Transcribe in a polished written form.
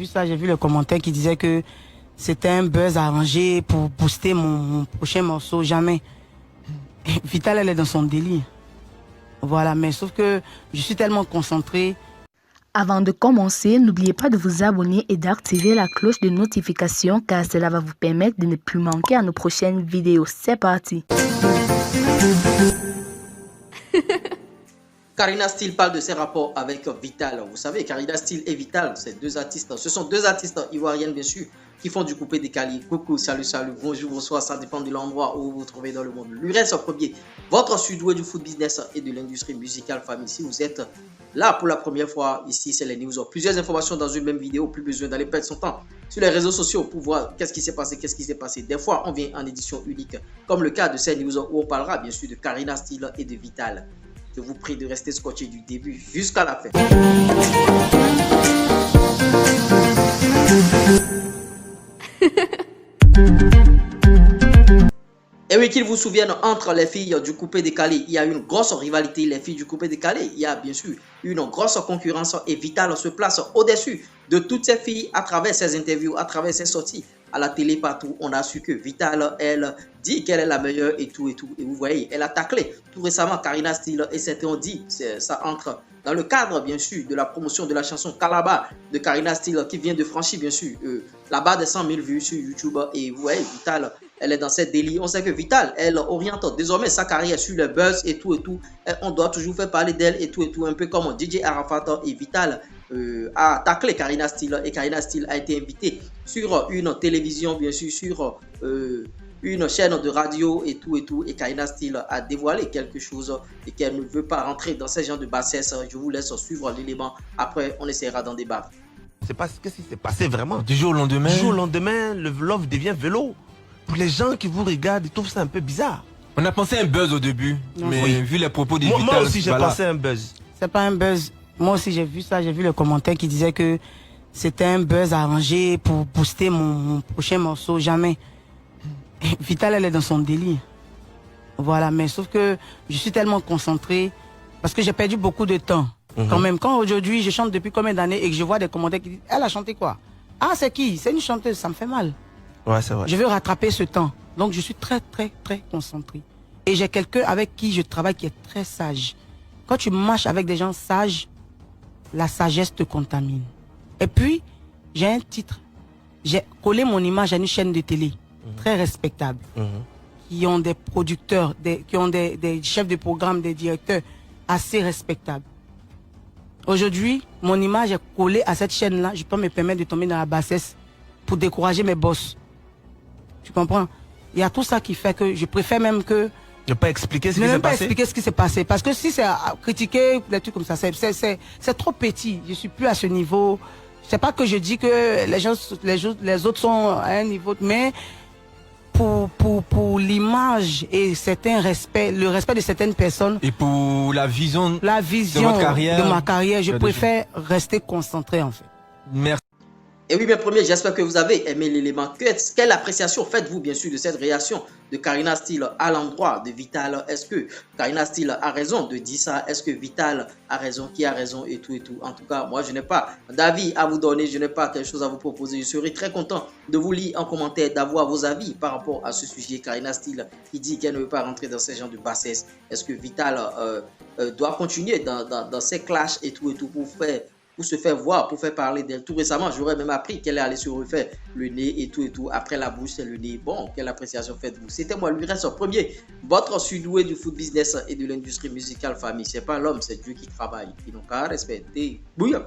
vu ça, j'ai vu le commentaire qui disait que c'était un buzz arrangé pour booster mon prochain morceau. Jamais. Vital, elle est dans son délire. Voilà, mais sauf que je suis tellement concentré. Avant de commencer, n'oubliez pas de vous abonner et d'activer la cloche de notification car cela va vous permettre de ne plus manquer à nos prochaines vidéos. C'est parti! Karina Steele parle de ses rapports avec Vital. Vous savez, Karina Steele et Vital, c'est deux artistes. Ce sont deux artistes ivoiriennes, bien sûr, qui font du coupé décalé. Coucou, salut, bonjour, bonsoir, ça dépend de l'endroit où vous vous trouvez dans le monde. L'URES premier, votre surdoué du foot business et de l'industrie musicale famille. Si vous êtes là pour la première fois, ici, c'est les news. Plusieurs informations dans une même vidéo, plus besoin d'aller perdre son temps sur les réseaux sociaux pour voir qu'est-ce qui s'est passé, Des fois, on vient en édition unique, comme le cas de ces news où on parlera, bien sûr, de Karina Steele et de Vital. Je vous prie de rester scotché du début jusqu'à la fin. Et oui, qu'ils vous souviennent, entre les filles du coupé décalé, il y a une grosse rivalité. Les filles du coupé décalé, il y a bien sûr une grosse concurrence et Vital se place au-dessus de toutes ces filles à travers ses interviews, à travers ses sorties à la télé partout. On a su que Vital, elle dit qu'elle est la meilleure et tout et tout. Et vous voyez, elle a taclé tout récemment Karina Steele et certains ont dit, ça entre dans le cadre bien sûr de la promotion de la chanson Calabar de Karina Steele qui vient de franchir bien sûr la barre des 100 000 vues sur YouTube. Et vous voyez, Vital, elle est dans cette délire. On sait que Vital, elle oriente désormais sa carrière sur le buzz et tout et tout. Et on doit toujours faire parler d'elle et tout, un peu comme DJ Arafat. Et Vital a taclé Karina Steele et Karina Steele a été invitée sur une télévision, bien sûr, sur une chaîne de radio et tout. Et Karina Steele a dévoilé quelque chose et qu'elle ne veut pas rentrer dans ce genre de bassesse. Je vous laisse suivre l'élément. Après, on essaiera d'en débattre. Qu'est-ce qui s'est passé vraiment? Du jour au lendemain. Du jour au lendemain, le love devient vélo. Pour les gens qui vous regardent, ils trouvent ça un peu bizarre. On a pensé à un buzz au début, mais oui. vu les propos de Moi Vital, aussi, j'ai pensé à un buzz. C'est pas un buzz. Moi aussi, j'ai vu ça, j'ai vu le commentaire qui disait que c'était un buzz arrangé pour booster mon prochain morceau. Jamais. Vital, elle est dans son délire. Voilà, mais sauf que je suis tellement concentré parce que j'ai perdu beaucoup de temps. Quand même, quand aujourd'hui, je chante depuis combien d'années et que je vois des commentaires qui disent, elle a chanté quoi? Ah, c'est qui? C'est une chanteuse, ça me fait mal. Ouais, c'est vrai. Je veux rattraper ce temps. Donc, je suis très concentré. Et j'ai quelqu'un avec qui je travaille qui est très sage. Quand tu marches avec des gens sages, la sagesse te contamine. Et puis, j'ai un titre. J'ai collé mon image à une chaîne de télé très respectable. Qui ont des producteurs, qui ont des chefs de programme, des directeurs assez respectables. Aujourd'hui, mon image est collée à cette chaîne-là. Je peux me permettre de tomber dans la bassesse pour décourager mes boss. Tu comprends? Il y a tout ça qui fait que je préfère même que... Ne pas expliquer ce qui s'est même pas passé. expliquer ce qui s'est passé. Parce que si c'est à critiquer des trucs comme ça, c'est trop petit. Je suis plus à ce niveau. C'est pas que je dis que les autres sont à un niveau, mais pour l'image et le respect de certaines personnes. Et pour la vision de ma carrière, je préfère rester concentré en fait. Merci. Et oui, mes premiers, j'espère que vous avez aimé l'élément. Quelle appréciation faites-vous, bien sûr, de cette réaction de Karina Steele à l'endroit de Vital? Est-ce que Karina Steele a raison de dire ça? Est-ce que Vital a raison? Qui a raison? Et tout. En tout cas, moi, je n'ai pas d'avis à vous donner. Je n'ai pas quelque chose à vous proposer. Je serai très content de vous lire en commentaire, d'avoir vos avis par rapport à ce sujet. Karina Steele qui dit qu'elle ne veut pas rentrer dans ce genre de bassesse. Est-ce que Vital doit continuer dans ses clashs et tout pour se faire voir, pour faire parler d'elle? Tout récemment, j'aurais même appris qu'elle est allée se refaire le nez et tout. Après la bouche, c'est le nez. Bon, quelle appréciation faites-vous? C'était moi, l'URES premier, votre surdoué du foot business et de l'industrie musicale famille. C'est pas l'homme, c'est Dieu qui travaille. Ils n'ont qu'à respecter. Bouillon.